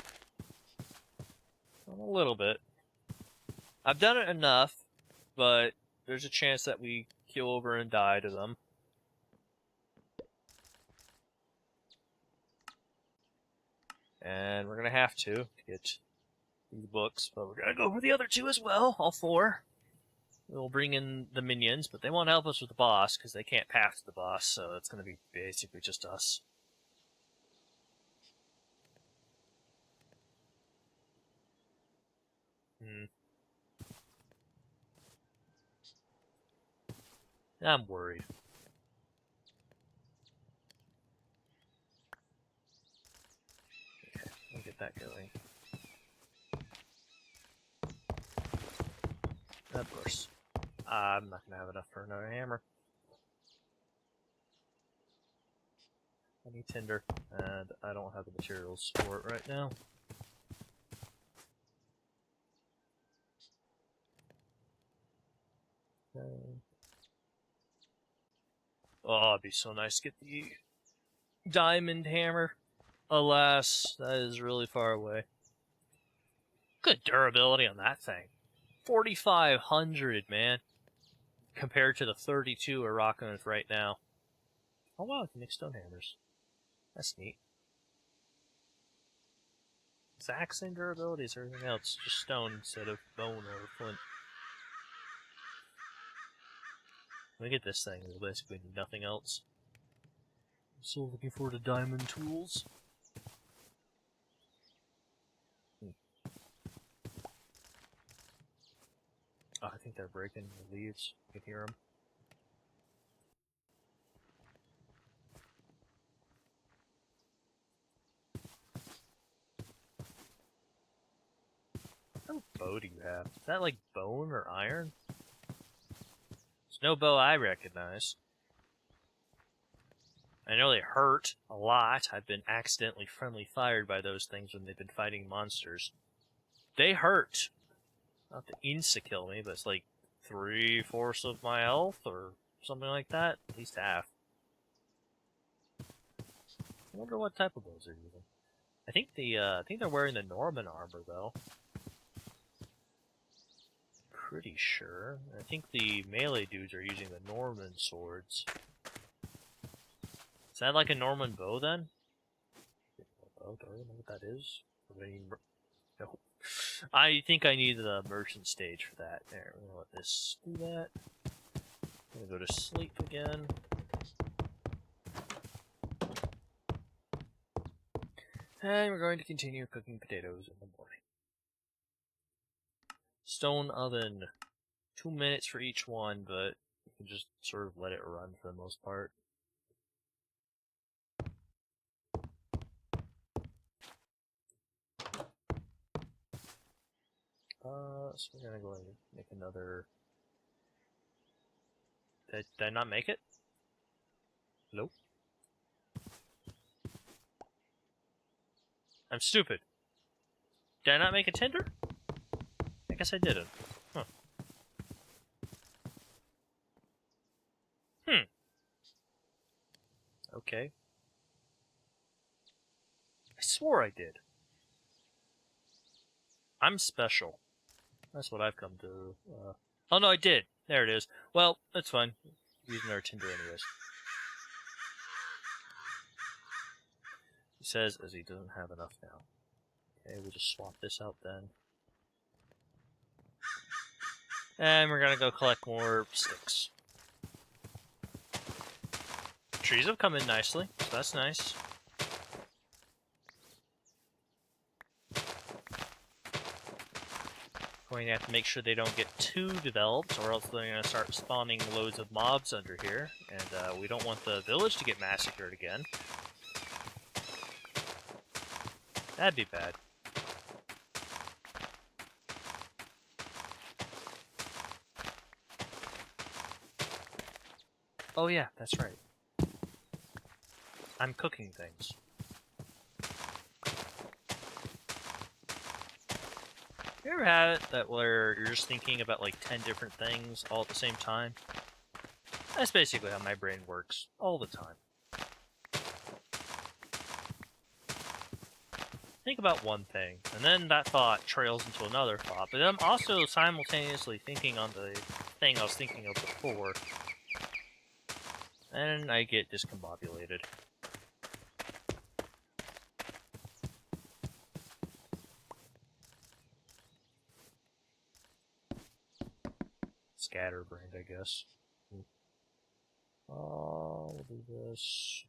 A little bit. I've done it enough, but there's a chance that we keel over and die to them. And we're gonna have to get these books, but we're gonna go for the other two as well, all four. We'll bring in the minions, but they won't help us with the boss, because they can't pass the boss, so it's gonna be basically just us. I'm worried. Okay, I'll get that going. Of course. I'm not gonna have enough for another hammer. I need tinder, and I don't have the materials for it right now. Oh, it'd be so nice to get the diamond hammer. Alas, that is really far away. Good durability on that thing. 4,500, man. Compared to the 32 we're rocking with right now. Oh wow, I can make stone hammers. That's neat. Exact same durability as everything else, just stone instead of bone or flint. When we get this thing, we'll basically do nothing else. I'm still looking forward to diamond tools. Oh, I think they're breaking the leaves. You can hear them. What bow do you have? Is that like bone or iron? There's no bow I recognize. I know they hurt a lot. I've been accidentally friendly fired by those things when they've been fighting monsters. They hurt. Not to insta-kill me, but it's like 3/4 of my health or something like that. At least half. I wonder what type of bows they're using. I think they're wearing the Norman armor though. Pretty sure. I think the melee dudes are using the Norman swords. Is that like a Norman bow then? Oh, do I know what that is? No. I think I need the merchant stage for that. There, we're gonna let this do that. I'm gonna go to sleep again. And we're going to continue cooking potatoes in the morning. Stone oven. 2 minutes for each one, but you can just sort of let it run for the most part. So we're gonna go ahead and make another... Did I not make it? Nope. I'm stupid. Did I not make a tinder? I guess I didn't. Huh. Okay. I swore I did. I'm special. That's what I've come to. Oh no, I did. There it is. Well, that's fine. We're using our Tinder anyways. He says as he doesn't have enough now. Okay, we'll just swap this out then. And we're gonna go collect more sticks. Trees have come in nicely, so that's nice. Going to have to make sure they don't get too developed, or else they're going to start spawning loads of mobs under here, and we don't want the village to get massacred again. That'd be bad. Oh yeah, that's right. I'm cooking things. You ever had it that where you're just thinking about like 10 different things all at the same time? That's basically how my brain works all the time. Think about one thing, and then that thought trails into another thought, but then I'm also simultaneously thinking on the thing I was thinking of before, and I get discombobulated. Scatterbrained, I guess. Oh, we'll do this.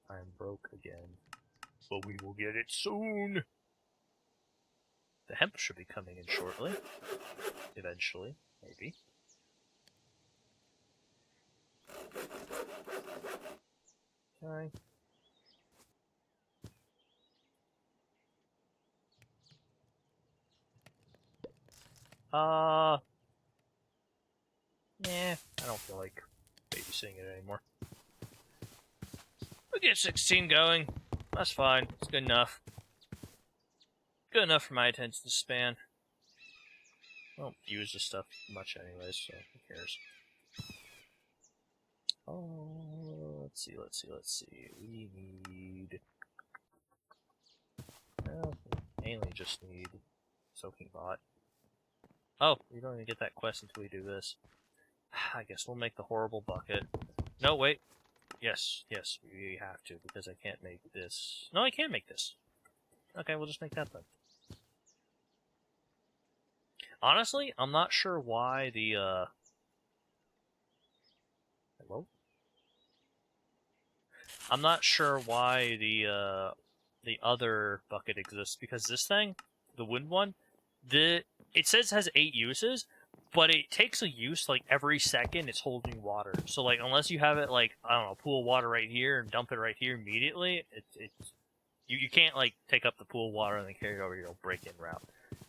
I'm broke again. But we will get it soon! The hemp should be coming in shortly. Eventually, maybe. Okay. Yeah, I don't feel like babysitting it anymore. We'll get 16 going. That's fine. It's good enough. Good enough for my attention span. I don't use this stuff much anyways, so who cares? Oh, let's see. We need... Well, we mainly just need soaking pot. Oh, we don't even get that quest until we do this. I guess we'll make the horrible bucket. No, wait. Yes, we have to, because I can't make this. No, I can make this. Okay, we'll just make that then. Honestly, I'm not sure why the, Hello? I'm not sure why the other bucket exists, because this thing, the wind one, it says it has 8 uses, but it takes a use, like, every second it's holding water. So, like, unless you have it, like, I don't know, pool water right here and dump it right here immediately, you can't, like, take up the pool water and then carry it over your break-in route.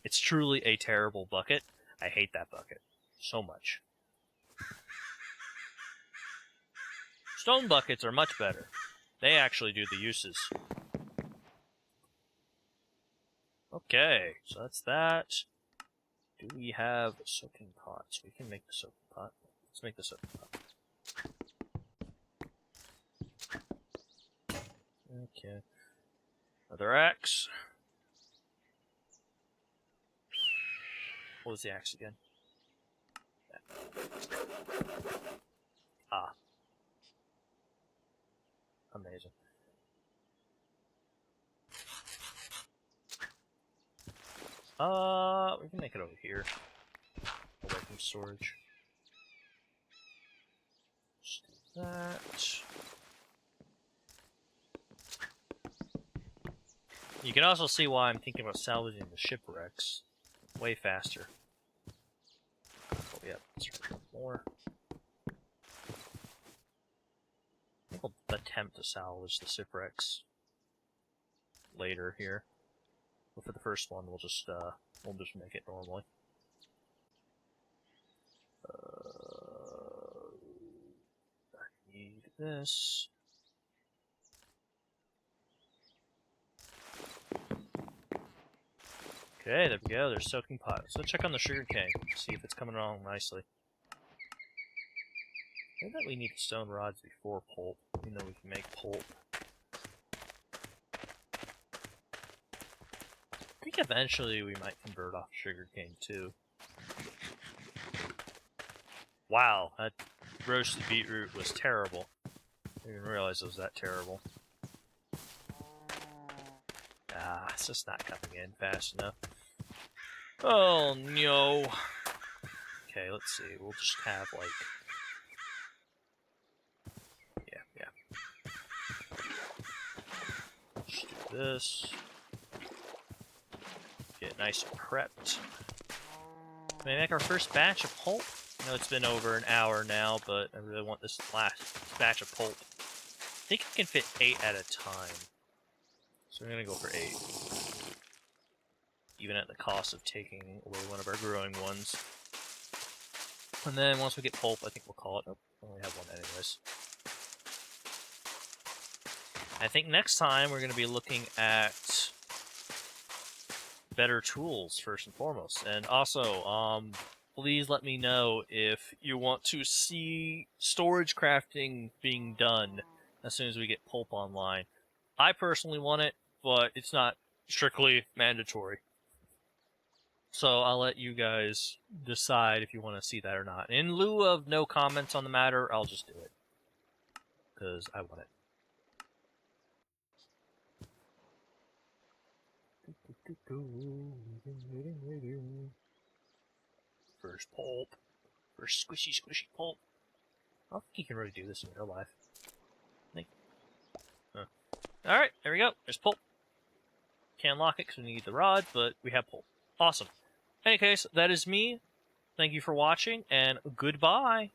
It's truly a terrible bucket. I hate that bucket so much. Stone buckets are much better. They actually do the uses. Okay, so that's that. Do we have soaking pots? We can make the soaking pot. Let's make the soaking pot. Okay. Another axe. What was the axe again? Ah. Amazing. We can make it over here. Away from storage. Just do that. You can also see why I'm thinking about salvaging the shipwrecks way faster. Oh yeah, let's try more. I think we'll attempt to salvage the shipwrecks later here. But for the first one, we'll just make it normally. I need this. Okay, there we go. There's soaking pot. So check on the sugar cane. See if it's coming along nicely. Maybe that we need stone rods before pulp, even though we can make pulp. I think eventually we might convert off sugarcane too. Wow, that roasted beetroot was terrible. I didn't realize it was that terrible. Ah, it's just not coming in fast enough. Oh no. Okay, let's see. We'll just have like... Yeah. Just do this. Get nice and prepped. Can we make our first batch of pulp? I know it's been over an hour now, but I really want this last batch of pulp. I think I can fit 8 at a time. So we're gonna go for 8. Even at the cost of taking away one of our growing ones. And then once we get pulp, I think we'll call it. Oh, we only have one anyways. I think next time we're going to be looking at better tools first and foremost. And also, please let me know if you want to see storage crafting being done as soon as we get pulp online. I personally want it, but it's not strictly mandatory. So I'll let you guys decide if you want to see that or not. In lieu of no comments on the matter, I'll just do it. Because I want it. First pulp. First squishy pulp. I don't think you can really do this in real life. Huh. Alright, there we go. There's pulp. Can't lock it because we need the rod, but we have pulp. Awesome. In any case, that is me. Thank you for watching, and goodbye.